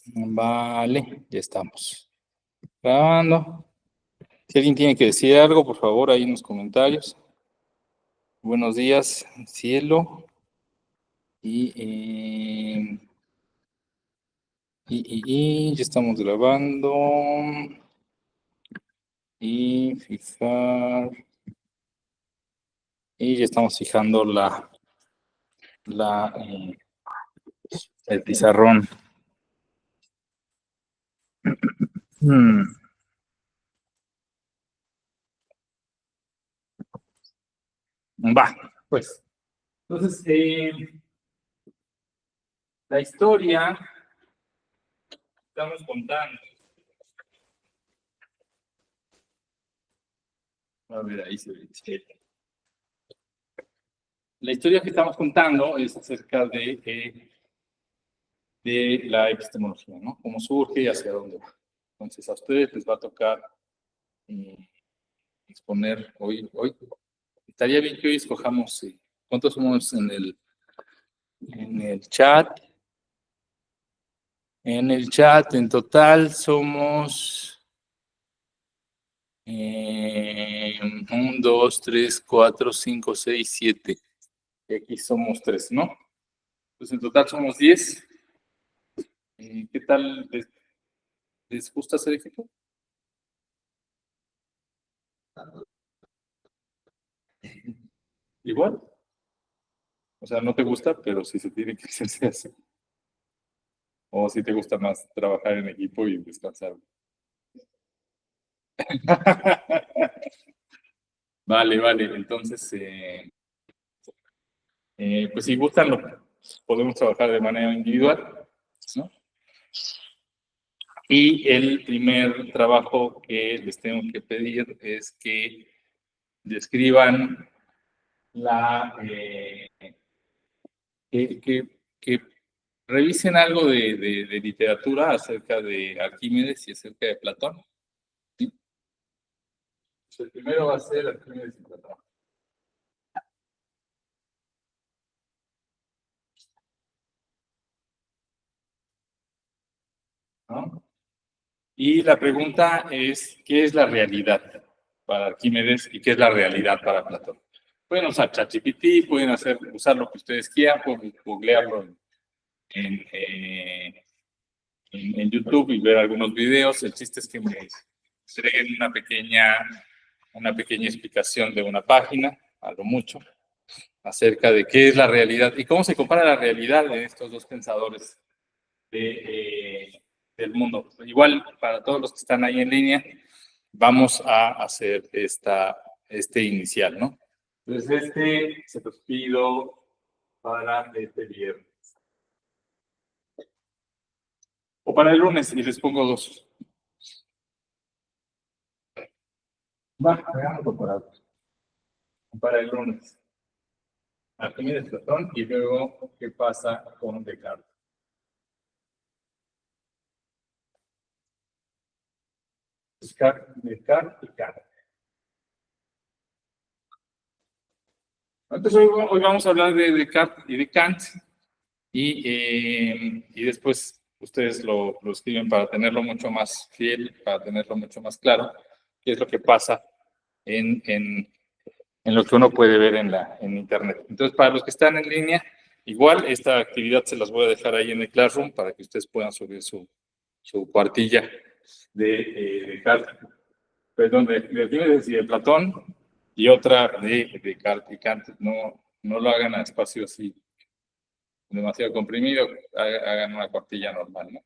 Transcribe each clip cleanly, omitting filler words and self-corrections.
Vale, ya estamos grabando. Si alguien tiene que decir algo, por favor, ahí en los comentarios. Buenos días, cielo. Y, ya estamos grabando. Y fijar. Y ya estamos fijando el pizarrón. Va, pues. Entonces, la historia estamos contando. A ver, ahí se ve. La historia que estamos contando es acerca de la epistemología, ¿no? Cómo surge y hacia dónde va. Entonces, a ustedes les va a tocar exponer hoy. Estaría bien que hoy escojamos, ¿cuántos somos en el chat? En el chat, en total, somos 1, 2, 3, 4, 5, 6, 7. Y aquí somos 3, ¿no? Pues en total somos 10. ¿Qué tal? ¿Les gusta hacer equipo? Igual. O sea, no te gusta, pero sí se tiene que hacerse así. O si te gusta más trabajar en equipo y descansar. Vale. Entonces, pues si gustan, podemos trabajar de manera individual, ¿no? Y el primer trabajo que les tengo que pedir es que describan que revisen algo de literatura acerca de Arquímedes y acerca de Platón. ¿Sí? Pues el primero va a ser Arquímedes y Platón. ¿No? Y la pregunta es, ¿qué es la realidad para Arquímedes y qué es la realidad para Platón? Pueden usar ChatGPT, pueden usar lo que ustedes quieran, pueden googlearlo en YouTube y ver algunos videos. El chiste es que me entreguen una pequeña explicación de una página, a lo mucho, acerca de qué es la realidad y cómo se compara la realidad de estos dos pensadores del mundo. Igual, para todos los que están ahí en línea, vamos a hacer este inicial, ¿no? Entonces, se los pido para este viernes. O para el lunes, y les pongo dos. Va, hagámoslo para el lunes. Arquímedes, Platón, y luego, ¿qué pasa con Descartes? Descartes y Kant. Entonces, hoy vamos a hablar de Descartes y de Kant, y después ustedes lo escriben para tenerlo mucho más fiel, para tenerlo mucho más claro, qué es lo que pasa en lo que uno puede ver en Internet. Entonces, para los que están en línea, igual esta actividad se las voy a dejar ahí en el Classroom para que ustedes puedan subir su cuartilla de perdón, de Arquímedes y de Platón, y otra de Descartes y Kant. No lo hagan a espacio así demasiado comprimido, hagan una cuartilla normal, ¿no?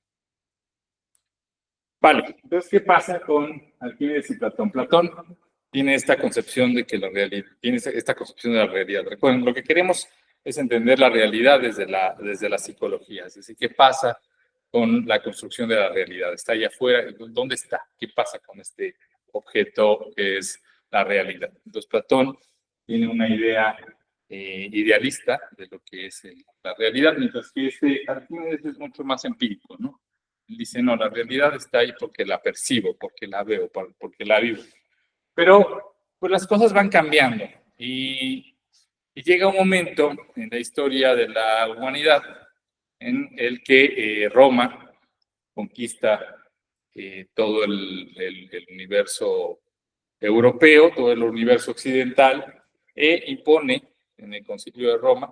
Vale, entonces, ¿qué pasa con Arquímedes y Platón? Platón tiene esta concepción de que la realidad, tiene esta concepción de la realidad. Recuerden, lo que queremos es entender la realidad desde la psicología, es decir, ¿qué pasa con la construcción de la realidad? ¿Está allá afuera? ¿Dónde está? ¿Qué pasa con este objeto que es la realidad? Entonces, Platón tiene una idea idealista de lo que es la realidad, mientras que Arquímedes es mucho más empírico, ¿no? Dice, no, la realidad está ahí porque la percibo, porque la veo, porque la vivo. Pero pues las cosas van cambiando y llega un momento en la historia de la humanidad en el que Roma conquista todo el universo europeo, todo el universo occidental, e impone en el Concilio de Roma,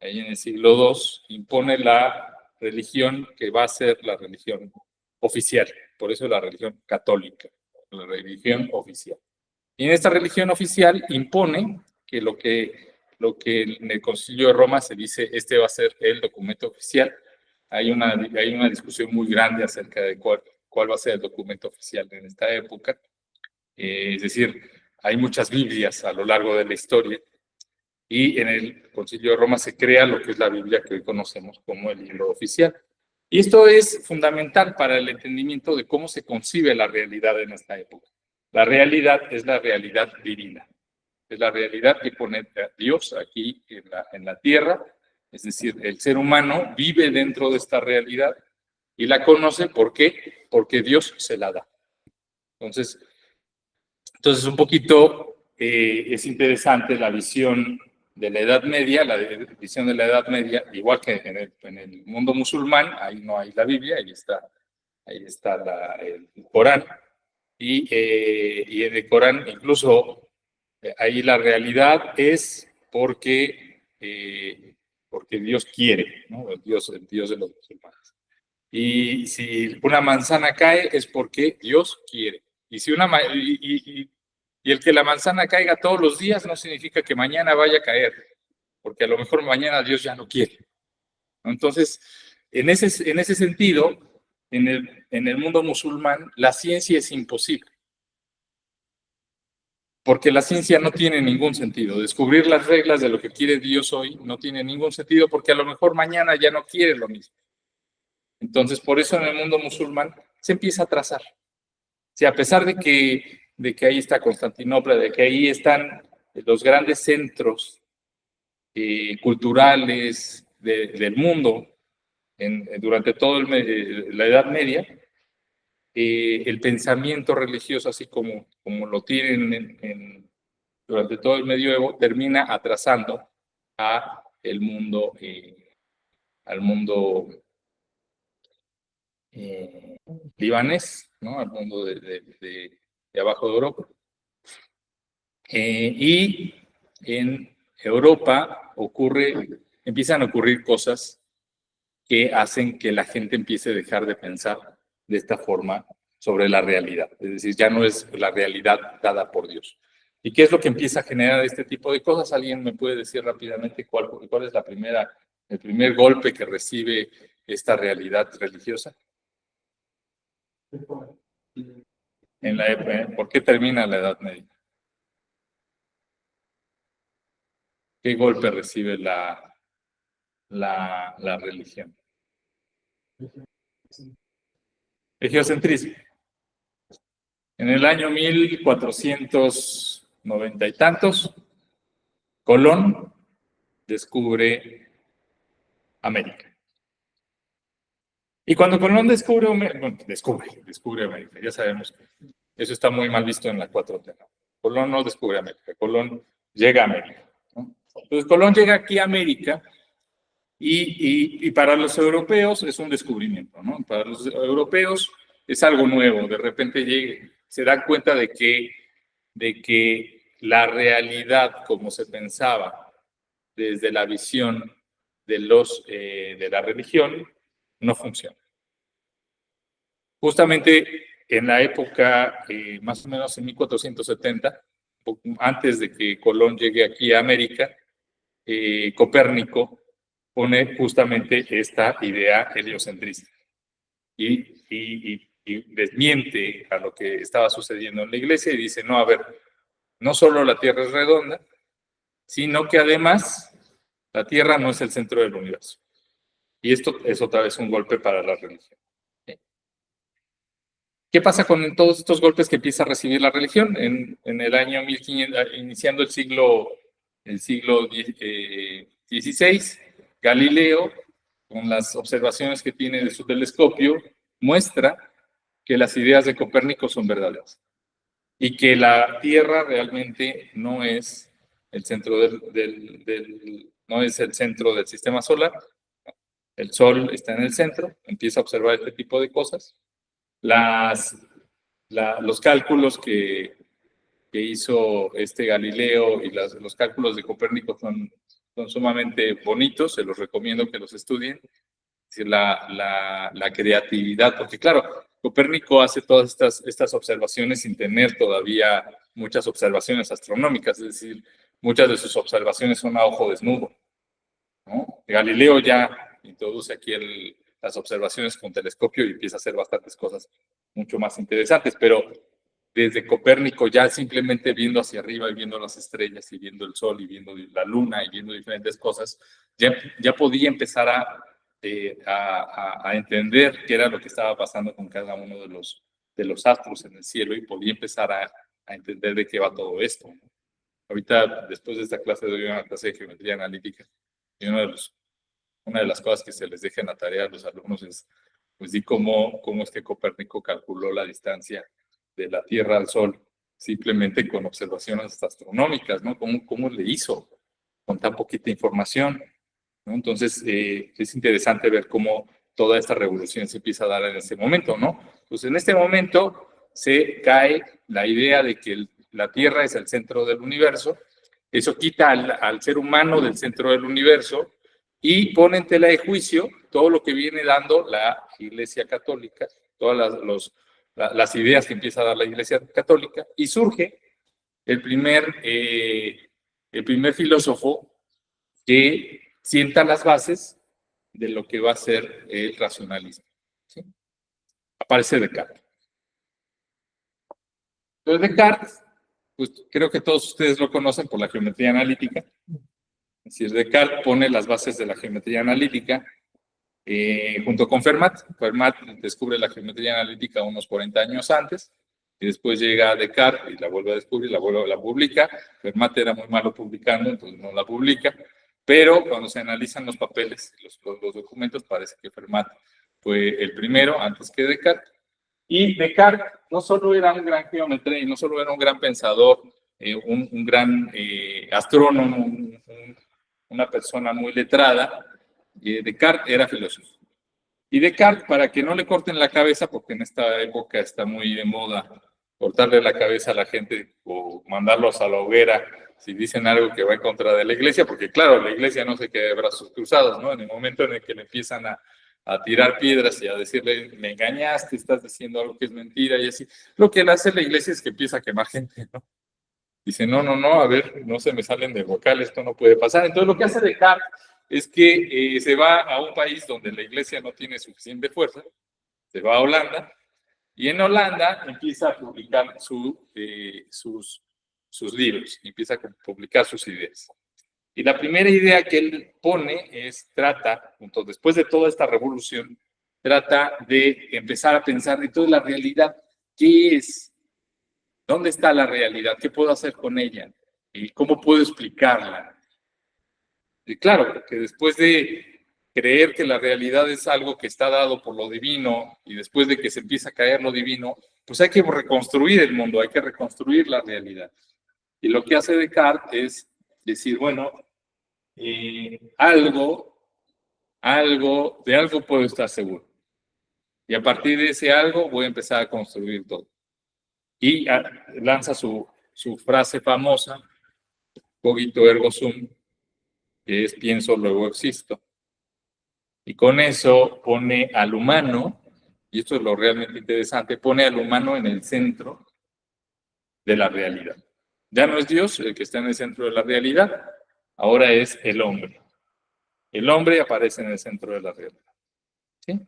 ahí en el siglo II, impone la religión que va a ser la religión oficial, por eso la religión católica, la religión oficial. Y en esta religión oficial impone que lo que en el Concilio de Roma se dice, este va a ser el documento oficial. Hay una discusión muy grande acerca de cuál va a ser el documento oficial en esta época. Es decir, hay muchas Biblias a lo largo de la historia, y en el Concilio de Roma se crea lo que es la Biblia que hoy conocemos como el libro oficial. Y esto es fundamental para el entendimiento de cómo se concibe la realidad en esta época. La realidad es la realidad divina. Es la realidad que pone a Dios aquí en la tierra. Es decir, el ser humano vive dentro de esta realidad y la conoce. ¿Por qué? Porque Dios se la da. Entonces un poquito es interesante la visión de la Edad Media, visión de la Edad Media, igual que en el mundo musulmán, ahí no hay la Biblia, ahí está el Corán. Y en el Corán, incluso ahí la realidad es porque Dios quiere, ¿no? El Dios de los musulmanes. Y si una manzana cae es porque Dios quiere. Y el que la manzana caiga todos los días no significa que mañana vaya a caer, porque a lo mejor mañana Dios ya no quiere. Entonces, en ese sentido, en el mundo musulmán, la ciencia es imposible. Porque la ciencia no tiene ningún sentido. Descubrir las reglas de lo que quiere Dios hoy no tiene ningún sentido, porque a lo mejor mañana ya no quiere lo mismo. Entonces, por eso en el mundo musulmán se empieza a trazar. Sí, a pesar de que ahí está Constantinopla, de que ahí están los grandes centros culturales del mundo durante toda la Edad Media, el pensamiento religioso, así como lo tienen durante todo el medioevo, termina atrasando al mundo libanés, ¿no? Al mundo de abajo de Europa. Y en Europa empiezan a ocurrir cosas que hacen que la gente empiece a dejar de pensar de esta forma sobre la realidad. Es decir, ya no es la realidad dada por Dios. ¿Y qué es lo que empieza a generar este tipo de cosas? ¿Alguien me puede decir rápidamente cuál es el primer golpe que recibe esta realidad religiosa? ¿Por qué termina la Edad Media? ¿Qué golpe recibe la religión? El geocentrismo. En el año 1490 y tantos, Colón descubre América. Y cuando Colón descubre América, ya sabemos que eso está muy mal visto en la 4T. ¿No? Colón no descubre América, Colón llega a América. ¿No? Entonces Colón llega aquí a América y para los europeos es un descubrimiento, ¿no? Para los europeos es algo nuevo, de repente se dan cuenta de que la realidad como se pensaba desde la visión de la religión no funciona. Justamente en la época, más o menos en 1470, antes de que Colón llegue aquí a América, Copérnico pone justamente esta idea heliocentrista y desmiente a lo que estaba sucediendo en la iglesia y dice, no, a ver, no solo la Tierra es redonda, sino que además la Tierra no es el centro del universo. Y esto es otra vez un golpe para la religión. ¿Qué pasa con todos estos golpes que empieza a recibir la religión? En el año 1500, iniciando el siglo XVI, Galileo, con las observaciones que tiene de su telescopio, muestra que las ideas de Copérnico son verdaderas y que la Tierra realmente no es el centro no es el centro del sistema solar, el Sol está en el centro, empieza a observar este tipo de cosas. Los cálculos que hizo Galileo y los cálculos de Copérnico son sumamente bonitos, se los recomiendo que los estudien. Es decir, la creatividad, porque claro, Copérnico hace todas estas observaciones sin tener todavía muchas observaciones astronómicas, es decir, muchas de sus observaciones son a ojo desnudo, ¿no? Galileo ya introduce aquí las observaciones con telescopio y empieza a hacer bastantes cosas mucho más interesantes, pero desde Copérnico ya simplemente viendo hacia arriba y viendo las estrellas y viendo el Sol y viendo la Luna y viendo diferentes cosas, ya podía empezar a entender qué era lo que estaba pasando con cada uno de los astros en el cielo y podía empezar a entender de qué va todo esto, ¿no? Ahorita, después de esta clase, doy una clase de geometría analítica y una de las cosas que se les deja en la tarea a los alumnos es, pues, cómo es que Copérnico calculó la distancia de la Tierra al Sol simplemente con observaciones astronómicas, ¿no? ¿Cómo le hizo con tan poquita información, ¿no? Entonces, es interesante ver cómo toda esta revolución se empieza a dar en ese momento, ¿no? Pues en este momento se cae la idea de que la Tierra es el centro del universo, eso quita al ser humano del centro del universo y pone en tela de juicio todo lo que viene dando la Iglesia Católica, todas las ideas que empieza a dar la Iglesia Católica, y surge el primer filósofo que sienta las bases de lo que va a ser el racionalismo, ¿sí? Aparece Descartes. Entonces Descartes, pues creo que todos ustedes lo conocen por la geometría analítica. Es decir, Descartes pone las bases de la geometría analítica junto con Fermat. Fermat descubre la geometría analítica unos 40 años antes, y después llega Descartes y la vuelve a descubrir, la publica. Fermat era muy malo publicando, entonces no la publica, pero cuando se analizan los papeles, los documentos, parece que Fermat fue el primero antes que Descartes. Y Descartes no solo era un gran geómetra y no solo era un gran pensador, un gran astrónomo, una persona muy letrada, Descartes era filósofo. Y Descartes, para que no le corten la cabeza, porque en esta época está muy de moda cortarle la cabeza a la gente o mandarlos a la hoguera si dicen algo que va en contra de la iglesia, porque claro, la iglesia no se queda de brazos cruzados, ¿no? En el momento en el que le empiezan a tirar piedras y a decirle, me engañaste, estás diciendo algo que es mentira y así, lo que hace la iglesia es que empieza a quemar gente, ¿no? Dice, no, a ver, no se me salen de vocal, esto no puede pasar. Entonces lo que hace Descartes es que se va a un país donde la iglesia no tiene suficiente fuerza, se va a Holanda, y en Holanda empieza a publicar sus libros, empieza a publicar sus ideas. Y la primera idea que él pone después de toda esta revolución, trata de empezar a pensar en toda la realidad. ¿Qué es? ¿Dónde está la realidad? ¿Qué puedo hacer con ella? ¿Y cómo puedo explicarla? Y claro, porque después de creer que la realidad es algo que está dado por lo divino y después de que se empieza a caer lo divino, pues hay que reconstruir el mundo, hay que reconstruir la realidad. Y lo que hace Descartes es decir, bueno, de algo puedo estar seguro. Y a partir de ese algo voy a empezar a construir todo. Y lanza su frase famosa, cogito ergo sum, que es pienso, luego existo. Y con eso pone al humano, y esto es lo realmente interesante, pone al humano en el centro de la realidad. Ya no es Dios el que está en el centro de la realidad, ahora es el hombre. El hombre aparece en el centro de la realidad. ¿Sí?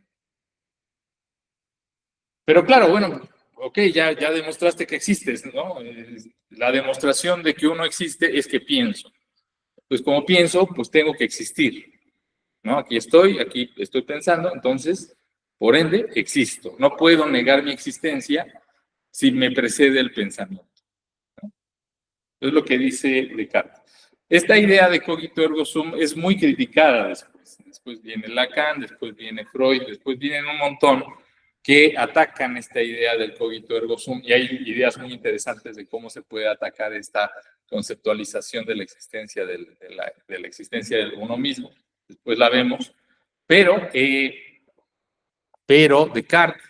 Pero claro, bueno, ok, ya demostraste que existes, ¿no? La demostración de que uno existe es que pienso. Pues como pienso, pues tengo que existir, ¿no? Aquí estoy pensando, entonces, por ende, existo. No puedo negar mi existencia si me precede el pensamiento, ¿no? Es lo que dice Descartes. Esta idea de cogito ergo sum es muy criticada después. Después viene Lacan, después viene Freud, después vienen un montón que atacan esta idea del cogito ergo sum, y hay ideas muy interesantes de cómo se puede atacar esta conceptualización de la existencia de la existencia de uno mismo. Después la vemos, Pero Descartes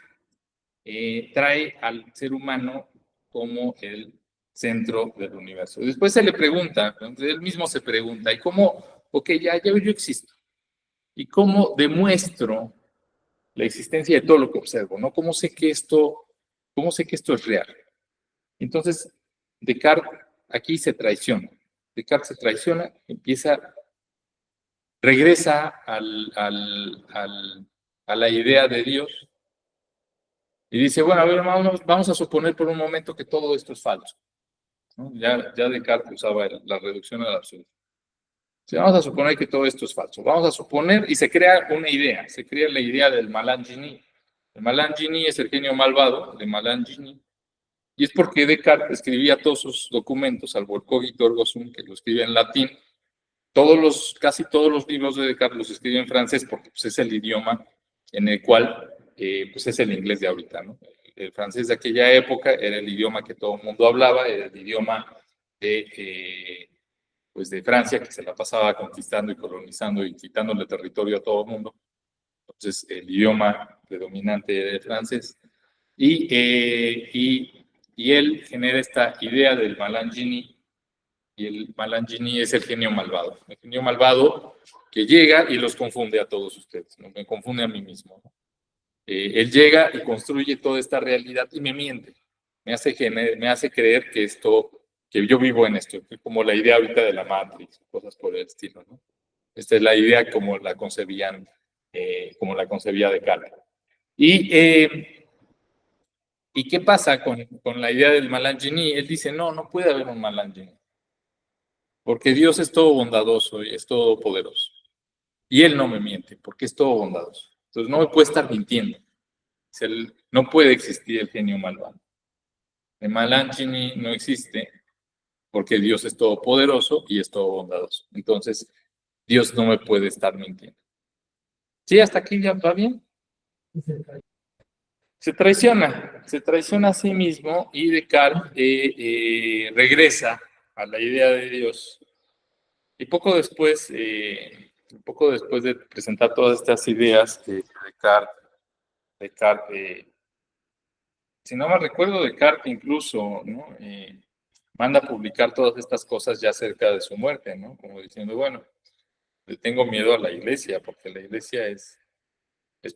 trae al ser humano como el centro del universo. Después se le pregunta, él mismo se pregunta, ¿y cómo? Ok, ya yo existo. ¿Y cómo demuestro la existencia de todo lo que observo? ¿No? ¿Cómo sé que esto es real? Entonces, Descartes aquí se traiciona. Descartes se traiciona, regresa a la idea de Dios y dice, bueno, a ver, vamos a suponer por un momento que todo esto es falso, ¿no? Ya Descartes usaba la reducción al absoluto. Sí, vamos a suponer que todo esto es falso. Vamos a suponer, y se crea una idea, se crea la idea del Malan Genie. El Malan Genie es el genio malvado de Malan Genie, y es porque Descartes escribía todos sus documentos, salvo el Cogito ergo sum, que lo escribía en latín. Casi todos los libros de Descartes los escribía en francés, porque pues, es el idioma en el cual pues es el inglés de ahorita, ¿no? El francés de aquella época era el idioma que todo el mundo hablaba, era el idioma pues de Francia, que se la pasaba conquistando y colonizando y quitándole territorio a todo el mundo. Entonces, el idioma predominante era el francés. Y él genera esta idea del Malan Genie, y el Malan Genie es el genio malvado. El genio malvado que llega y los confunde a todos ustedes, ¿no? Me confunde a mí mismo, ¿no? Él llega y construye toda esta realidad y me miente. Me hace creer que yo vivo en esto, como la idea ahorita de la Matrix, cosas por el estilo, ¿no? Esta es la idea como la concebía Descartes. ¿Y qué pasa con la idea del Malan Genie? Él dice, no puede haber un Malan Genie, porque Dios es todo bondadoso y es todo poderoso. Y Él no me miente, porque es todo bondadoso. Entonces no me puede estar mintiendo. No puede existir el genio malvado. El Malan Genie no existe porque Dios es todopoderoso y es todo bondadoso. Entonces, Dios no me puede estar mintiendo. ¿Sí? ¿Hasta aquí ya va bien? Se traiciona a sí mismo y Descartes regresa a la idea de Dios. Y poco después de presentar todas estas ideas, Descartes si no me recuerdo, Descartes incluso, ¿no? Manda a publicar todas estas cosas ya cerca de su muerte, ¿no? Como diciendo, bueno, le tengo miedo a la iglesia, porque la iglesia es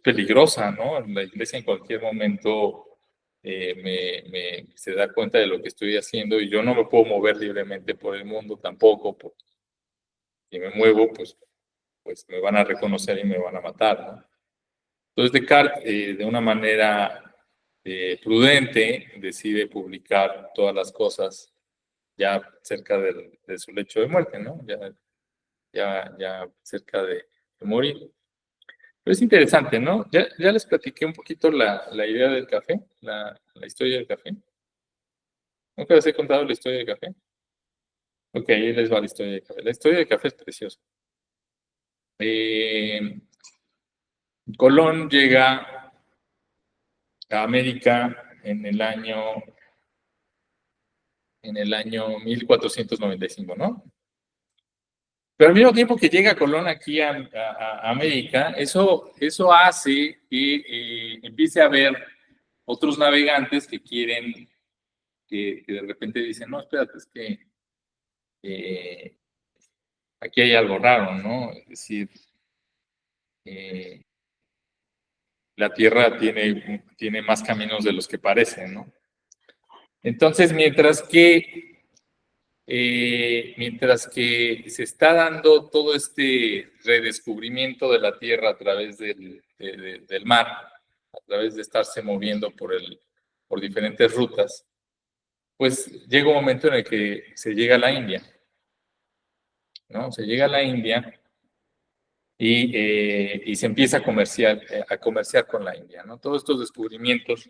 peligrosa, ¿no? La iglesia en cualquier momento se da cuenta de lo que estoy haciendo y yo no me puedo mover libremente por el mundo tampoco, porque si me muevo, pues me van a reconocer y me van a matar, ¿no? Entonces Descartes, de una manera prudente, decide publicar todas las cosas ya cerca de su lecho de muerte, ¿no? Ya cerca de morir. Pero es interesante, ¿no? Ya les platiqué un poquito la idea del café, la historia del café. ¿Nunca les he contado la historia del café? Ok, ahí les va la historia del café. La historia del café es preciosa. Colón llega a América en el año 1495, ¿no? Pero al mismo tiempo que llega Colón aquí a América, eso hace que empiece a haber otros navegantes que quieren, que de repente dicen, no, espérate, es que aquí hay algo raro, ¿no? Es decir, eh, la Tierra tiene más caminos de los que parecen, ¿no? Entonces, mientras que se está dando todo este redescubrimiento de la Tierra a través del mar, a través de estarse moviendo por diferentes rutas, pues llega un momento en el que se llega a la India, ¿no? Se llega a la India y se empieza a comerciar con la India, ¿no? Todos estos descubrimientos,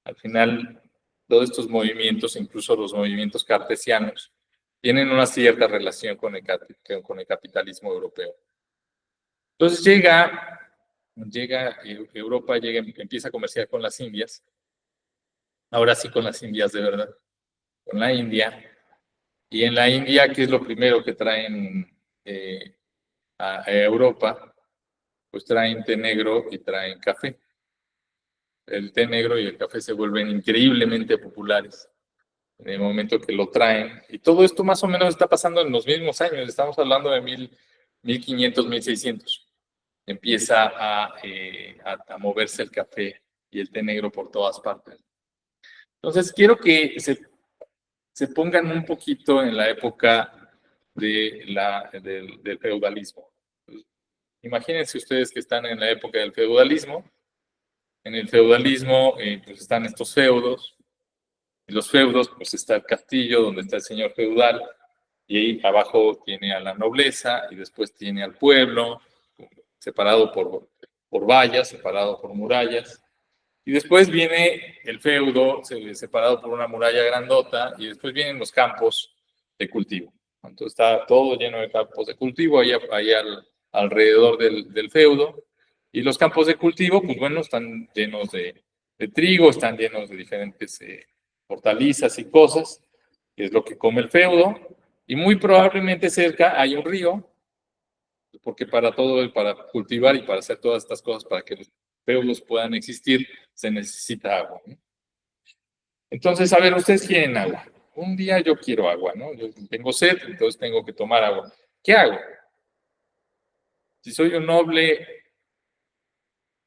al final, todos estos movimientos, incluso los movimientos cartesianos, tienen una cierta relación con el capitalismo europeo. Entonces Europa empieza a comerciar con las Indias, ahora sí con las Indias de verdad, con la India, y en la India, ¿qué es lo primero que traen a Europa? pues traen té negro y traen café. El té negro y el café se vuelven increíblemente populares en el momento que lo traen. Y todo esto más o menos está pasando en los mismos años. Estamos hablando de 1500, 1600. Empieza a moverse el café y el té negro por todas partes. Entonces, quiero que se pongan un poquito en la época del feudalismo. Imagínense ustedes que están en la época del feudalismo. En el feudalismo, pues están estos feudos. En los feudos, pues está el castillo donde está el señor feudal, y ahí abajo tiene a la nobleza, y después tiene al pueblo, separado por vallas, separado por murallas. Y después viene el feudo, separado por una muralla grandota, y después vienen los campos de cultivo. Entonces está todo lleno de campos de cultivo ahí alrededor del feudo. Y los campos de cultivo, pues bueno, están llenos de trigo, están llenos de diferentes hortalizas y cosas, que es lo que come el feudo. Y muy probablemente cerca hay un río, porque para cultivar y para hacer todas estas cosas, para que los feudos puedan existir, se necesita agua, ¿no? Entonces, a ver, ustedes quieren agua. Un día yo quiero agua, ¿no? Yo tengo sed, entonces tengo que tomar agua. ¿Qué hago? Si soy un noble,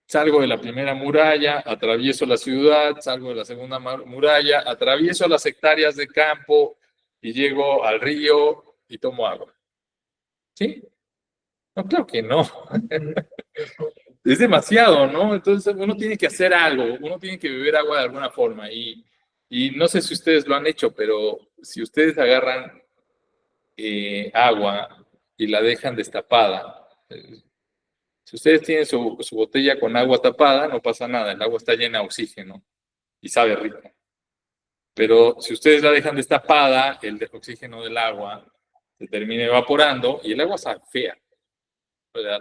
salgo de la primera muralla, atravieso la ciudad, salgo de la segunda muralla, atravieso las hectáreas de campo y llego al río y tomo agua. ¿Sí? No, claro que no. Es demasiado, ¿no? Entonces uno tiene que hacer algo, uno tiene que beber agua de alguna forma. Y no sé si ustedes lo han hecho, pero si ustedes agarran agua y la dejan destapada, si ustedes tienen su botella con agua tapada, no pasa nada, el agua está llena de oxígeno y sabe rico. Pero si ustedes la dejan destapada, el oxígeno del agua se termina evaporando y el agua sabe fea, ¿verdad?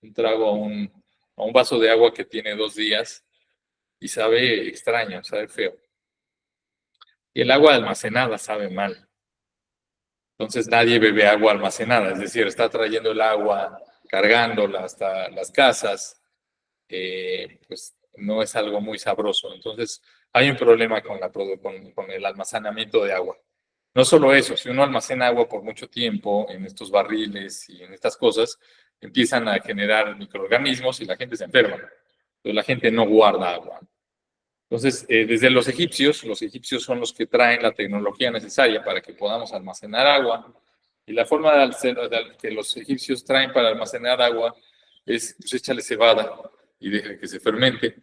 Un trago a un vaso de agua que tiene 2 días y sabe extraño, sabe feo. Y el agua almacenada sabe mal. Entonces nadie bebe agua almacenada, es decir, está trayendo el agua, cargándola hasta las casas, pues no es algo muy sabroso. Entonces hay un problema con el almacenamiento de agua. No solo eso, si uno almacena agua por mucho tiempo en estos barriles y en estas cosas, empiezan a generar microorganismos y la gente se enferma. Entonces la gente no guarda agua. Entonces, desde los egipcios son los que traen la tecnología necesaria para que podamos almacenar agua. Y la forma que los egipcios traen para almacenar agua es, pues, échale cebada y deja que se fermente.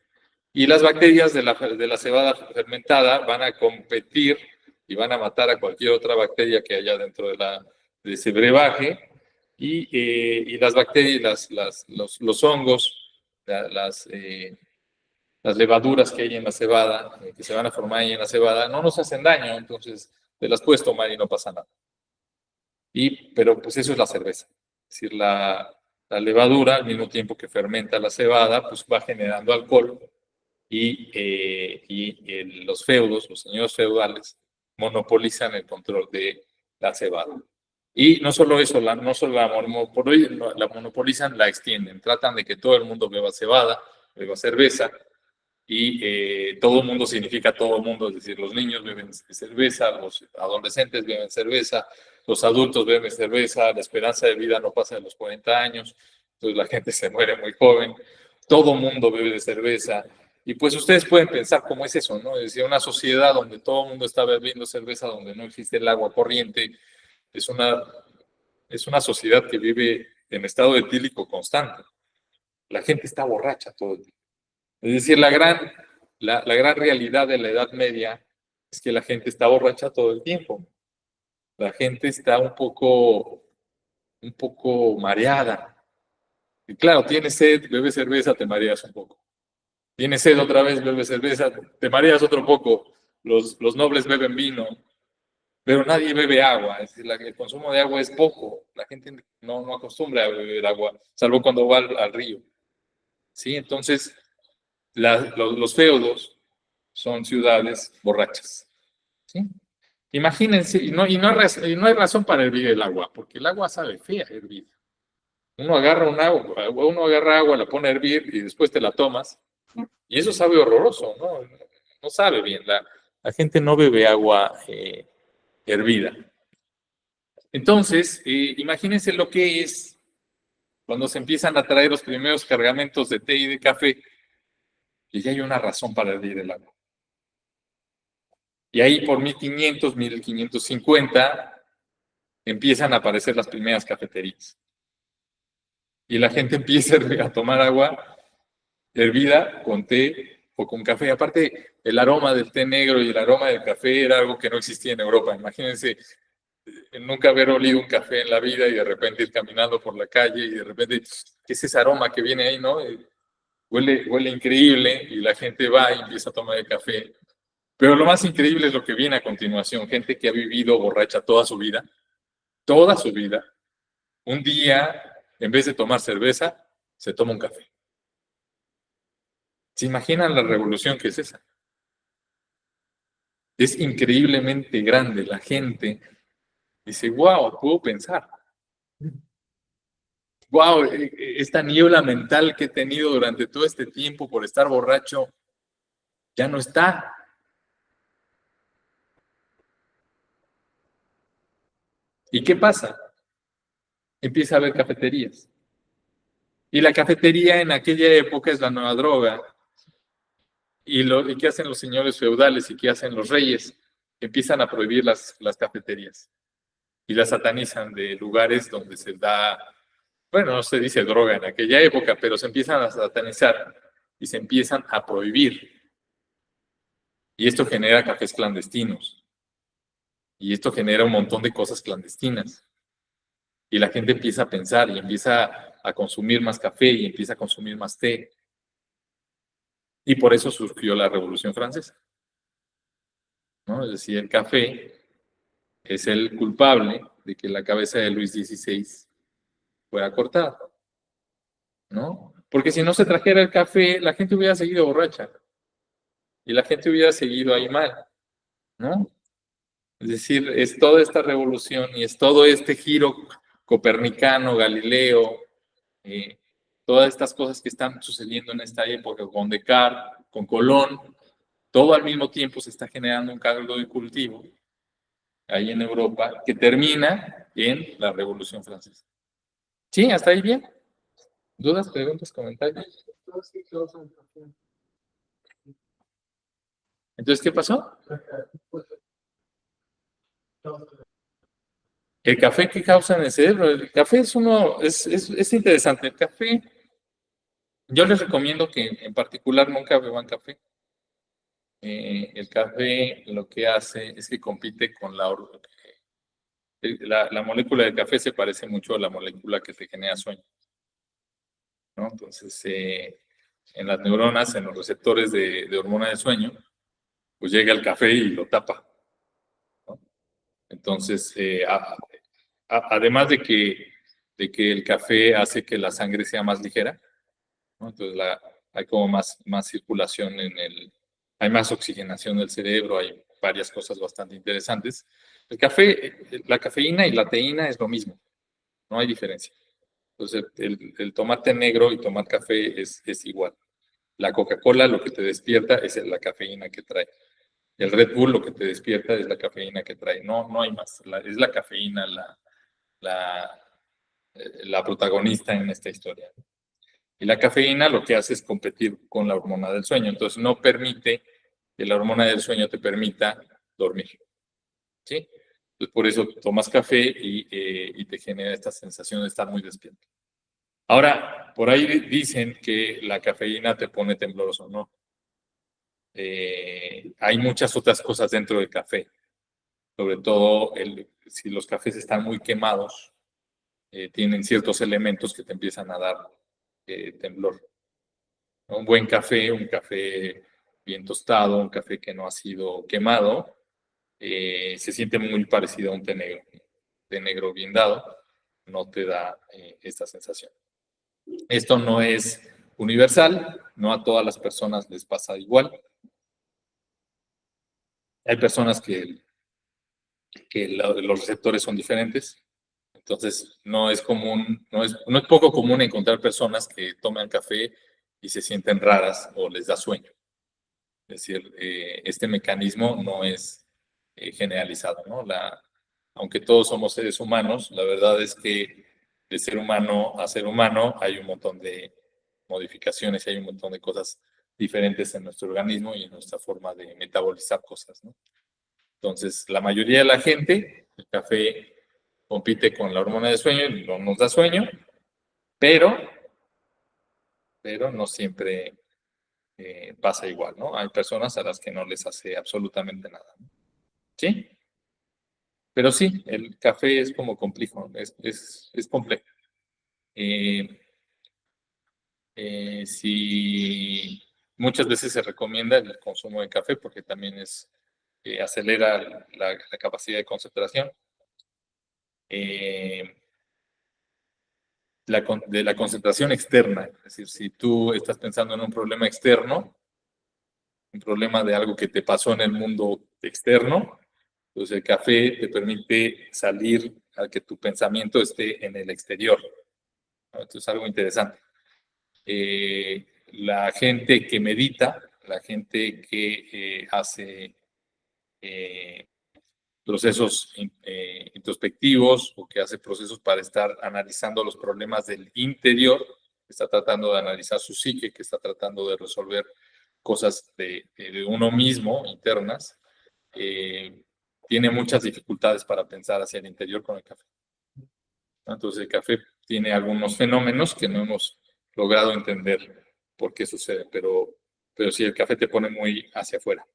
Y las bacterias de la cebada fermentada van a competir y van a matar a cualquier otra bacteria que haya dentro de ese brebaje. Y las bacterias, los hongos, las levaduras que hay en la cebada, que se van a formar ahí en la cebada, no nos hacen daño, entonces te las puedes tomar y no pasa nada. Pero pues eso es la cerveza. Es decir, la levadura, al mismo tiempo que fermenta la cebada, pues va generando alcohol los feudos, los señores feudales, monopolizan el control de la cebada. Y no solo eso, no solo la monopolizan, la extienden. Tratan de que todo el mundo beba cebada, beba cerveza, y todo el mundo significa todo el mundo, es decir, los niños beben cerveza, los adolescentes beben cerveza, los adultos beben cerveza, la esperanza de vida no pasa de los 40 años, entonces la gente se muere muy joven, todo el mundo bebe de cerveza. Y pues ustedes pueden pensar cómo es eso, ¿no? Es decir, una sociedad donde todo el mundo está bebiendo cerveza, donde no existe el agua corriente, es una sociedad que vive en estado etílico constante. La gente está borracha todo el tiempo. Es decir, la gran realidad de la Edad Media es que la gente está borracha todo el tiempo. La gente está un poco mareada. Y claro, tienes sed, bebes cerveza, te mareas un poco. Tienes sed otra vez, bebes cerveza, te mareas otro poco. Los nobles beben vino, pero nadie bebe agua. Es decir, el consumo de agua es poco. La gente no acostumbra a beber agua, salvo cuando va al río. ¿Sí? Entonces, los feudos son ciudades borrachas. ¿Sí? Imagínense, y no hay razón para hervir el agua, porque el agua sabe fea hervir. Uno agarra agua, la pone a hervir y después te la tomas. Y eso sabe horroroso, ¿no? No sabe bien. La gente no bebe agua hervida. Entonces, imagínense lo que es cuando se empiezan a traer los primeros cargamentos de té y de café, que ya hay una razón para hervir el agua. Y ahí por 1500, 1550 empiezan a aparecer las primeras cafeterías. Y la gente empieza a tomar agua hervida con té o con café. Aparte, el aroma del té negro y el aroma del café era algo que no existía en Europa. Imagínense nunca haber olido un café en la vida y de repente ir caminando por la calle y de repente, ¿qué es ese aroma que viene ahí, no? Huele increíble y la gente va y empieza a tomar el café. Pero lo más increíble es lo que viene a continuación. Gente que ha vivido borracha toda su vida, un día, en vez de tomar cerveza, se toma un café. ¿Se imaginan la revolución que es esa? Es increíblemente grande. La gente dice, wow, puedo pensar. Wow, esta niebla mental que he tenido durante todo este tiempo por estar borracho, ya no está. ¿Y qué pasa? Empieza a haber cafeterías. Y la cafetería en aquella época es la nueva droga. ¿Y qué hacen los señores feudales y qué hacen los reyes? Empiezan a prohibir las cafeterías y las satanizan de lugares donde se da, bueno, no se dice droga en aquella época, pero se empiezan a satanizar y se empiezan a prohibir. Y esto genera cafés clandestinos. Y esto genera un montón de cosas clandestinas. Y la gente empieza a pensar y empieza a consumir más café y empieza a consumir más té. Y por eso surgió la Revolución Francesa, ¿no? Es decir, el café es el culpable de que la cabeza de Luis XVI fuera cortada, ¿no? Porque si no se trajera el café, la gente hubiera seguido borracha y la gente hubiera seguido ahí mal, ¿no? Es decir, es toda esta revolución y es todo este giro copernicano, Galileo, eh, todas estas cosas que están sucediendo en esta época con Descartes, con Colón, todo al mismo tiempo se está generando un caldo de cultivo ahí en Europa que termina en la Revolución Francesa. Sí, hasta ahí bien. ¿Dudas, preguntas, comentarios? Entonces, ¿qué pasó? El café, ¿qué causa en el cerebro? El café es interesante. El café, yo les recomiendo que en particular nunca beban café. El café lo que hace es que compite con la molécula del café se parece mucho a la molécula que te genera sueño, ¿no? Entonces, en las neuronas, en los receptores de hormona del sueño, pues llega el café y lo tapa, ¿no? Entonces, además de que el café hace que la sangre sea más ligera, ¿no? Entonces hay como más circulación hay más oxigenación del cerebro, hay varias cosas bastante interesantes. El café, la cafeína y la teína es lo mismo, no hay diferencia. Entonces, el tomate negro y tomar café es igual. La Coca-Cola lo que te despierta es la cafeína que trae. El Red Bull lo que te despierta es la cafeína que trae. No hay más. Es la cafeína la, la protagonista en esta historia. Y la cafeína lo que hace es competir con la hormona del sueño. Entonces no permite que la hormona del sueño te permita dormir. ¿Sí? Entonces por eso tomas café y te genera esta sensación de estar muy despierto. Ahora, por ahí dicen que la cafeína te pone tembloroso, ¿no? Hay muchas otras cosas dentro del café, sobre todo si los cafés están muy quemados, tienen ciertos elementos que te empiezan a dar temblor. Un buen café, un café bien tostado, un café que no ha sido quemado, se siente muy parecido a un té negro. Té negro bien dado no te da esta sensación. Esto no es universal, no a todas las personas les pasa igual. Hay personas que los receptores son diferentes. Entonces, no es común, no es poco común encontrar personas que toman café y se sienten raras o les da sueño. Es decir, este mecanismo no es generalizado, ¿no? Aunque todos somos seres humanos, la verdad es que de ser humano a ser humano hay un montón de modificaciones y hay un montón de cosas diferentes en nuestro organismo y en nuestra forma de metabolizar cosas, ¿no? Entonces, la mayoría de la gente, el café compite con la hormona de sueño y no nos da sueño, pero, pero no siempre pasa igual, ¿no? Hay personas a las que no les hace absolutamente nada, ¿no? ¿Sí? Pero sí, el café es como complejo, es complejo. Eh, si muchas veces se recomienda el consumo de café porque también acelera la capacidad de concentración. De la concentración externa, es decir, si tú estás pensando en un problema externo, un problema de algo que te pasó en el mundo externo, pues el café te permite salir a que tu pensamiento esté en el exterior, ¿no? Esto es algo interesante. La gente que medita, la gente que hace procesos introspectivos o que hace procesos para estar analizando los problemas del interior, que está tratando de analizar su psique, que está tratando de resolver cosas de uno mismo, internas, tiene muchas dificultades para pensar hacia el interior con el café. Entonces el café tiene algunos fenómenos que no hemos logrado entender por qué sucede, pero sí el café te pone muy hacia afuera,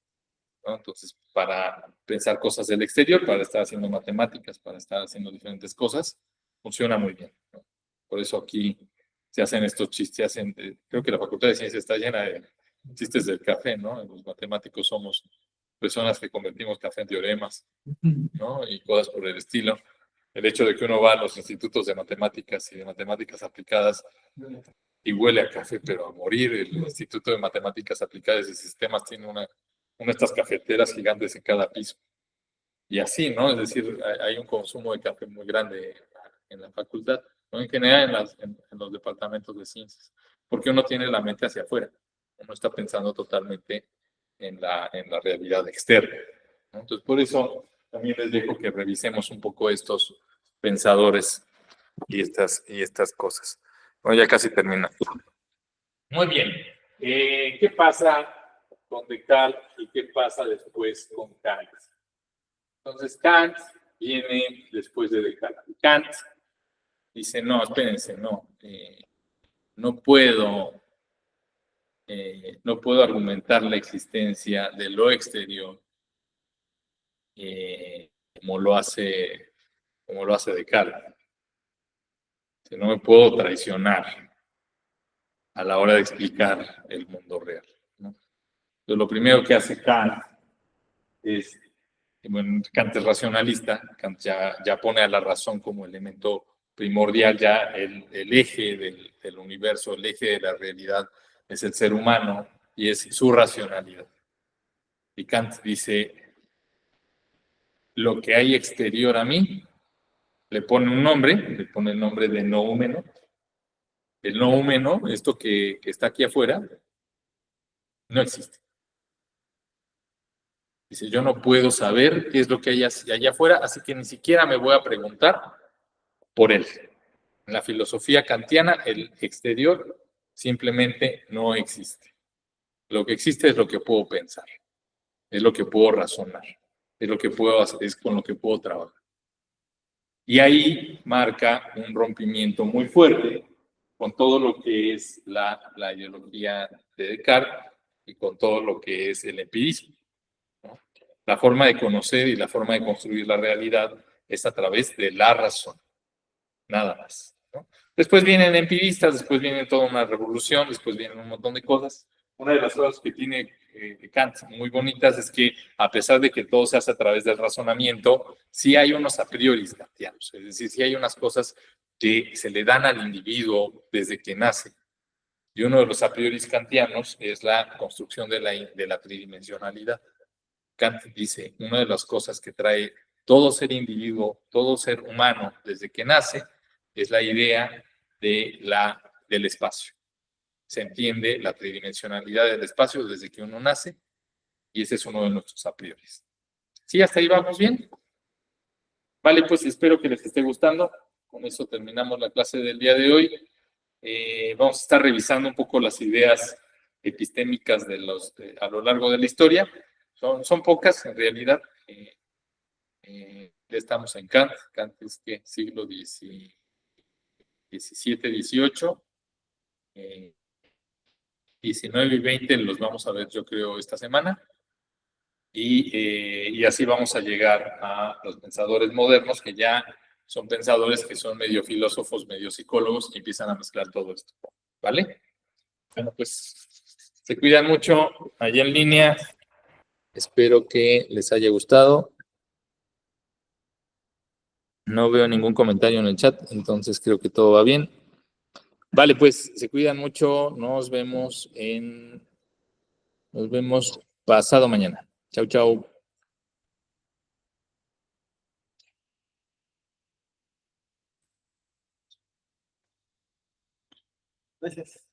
¿no? Entonces, para pensar cosas del exterior, para estar haciendo matemáticas, para estar haciendo diferentes cosas, funciona muy bien, ¿no? Por eso aquí se hacen estos chistes, creo que la Facultad de Ciencias está llena de chistes del café, ¿no? Los matemáticos somos personas que convertimos café en teoremas, ¿no? Y cosas por el estilo. El hecho de que uno va a los institutos de matemáticas y de matemáticas aplicadas y huele a café, pero a morir. El Instituto de Matemáticas Aplicadas y Sistemas tiene una de estas cafeteras gigantes en cada piso. Y así, ¿no? Es decir, hay un consumo de café muy grande en la facultad, ¿no? En general en los departamentos de ciencias, porque uno tiene la mente hacia afuera, uno está pensando totalmente en la realidad externa, ¿no? Entonces, por eso también les dejo que revisemos un poco estos pensadores y estas cosas. Bueno, ya casi termina. Muy bien. ¿Qué pasa con Descartes y qué pasa después con Kant? Entonces, Kant viene después de Descartes. Kant dice, no, espérense, no puedo, no puedo argumentar la existencia de lo exterior como como lo hace Descartes. No me puedo traicionar a la hora de explicar el mundo real, ¿no? Entonces, lo primero que hace Kant es, bueno, Kant es racionalista, Kant ya pone a la razón como elemento primordial, ya el eje del universo, el eje de la realidad es el ser humano y es su racionalidad. Y Kant dice, lo que hay exterior a mí, le pone un nombre, le pone el nombre de noúmeno. El noúmeno, esto que está aquí afuera, no existe. Dice, yo no puedo saber qué es lo que hay allá afuera, así que ni siquiera me voy a preguntar por él. En la filosofía kantiana, el exterior simplemente no existe. Lo que existe es lo que puedo pensar, es lo que puedo razonar, es lo que puedo hacer, es con lo que puedo trabajar. Y ahí marca un rompimiento muy fuerte con todo lo que es la ideología de Descartes y con todo lo que es el empirismo, ¿no? La forma de conocer y la forma de construir la realidad es a través de la razón, nada más, ¿no? Después vienen empiristas, después viene toda una revolución, después vienen un montón de cosas. Una de las cosas que tiene Kant muy bonitas es que a pesar de que todo se hace a través del razonamiento, sí hay unos a priori kantianos, es decir, sí hay unas cosas que se le dan al individuo desde que nace. Y uno de los a priori kantianos es la construcción de la tridimensionalidad. Kant dice, una de las cosas que trae todo ser individuo, todo ser humano, desde que nace, es la idea del espacio. Se entiende la tridimensionalidad del espacio desde que uno nace, y ese es uno de nuestros a priori. ¿Sí, hasta ahí vamos bien? Vale, pues espero que les esté gustando. Con eso terminamos la clase del día de hoy. Vamos a estar revisando un poco las ideas epistémicas a lo largo de la historia. Son pocas en realidad. Ya estamos en Kant. Kant es que siglo XVII, XVIII. 19 y 20 los vamos a ver, yo creo, esta semana. Y así vamos a llegar a los pensadores modernos, que ya son pensadores que son medio filósofos, medio psicólogos, y empiezan a mezclar todo esto. ¿Vale? Bueno, pues se cuidan mucho allá en línea. Espero que les haya gustado. No veo ningún comentario en el chat, entonces creo que todo va bien. Vale, pues se cuidan mucho. Nos vemos pasado mañana. Chau, chau. Gracias.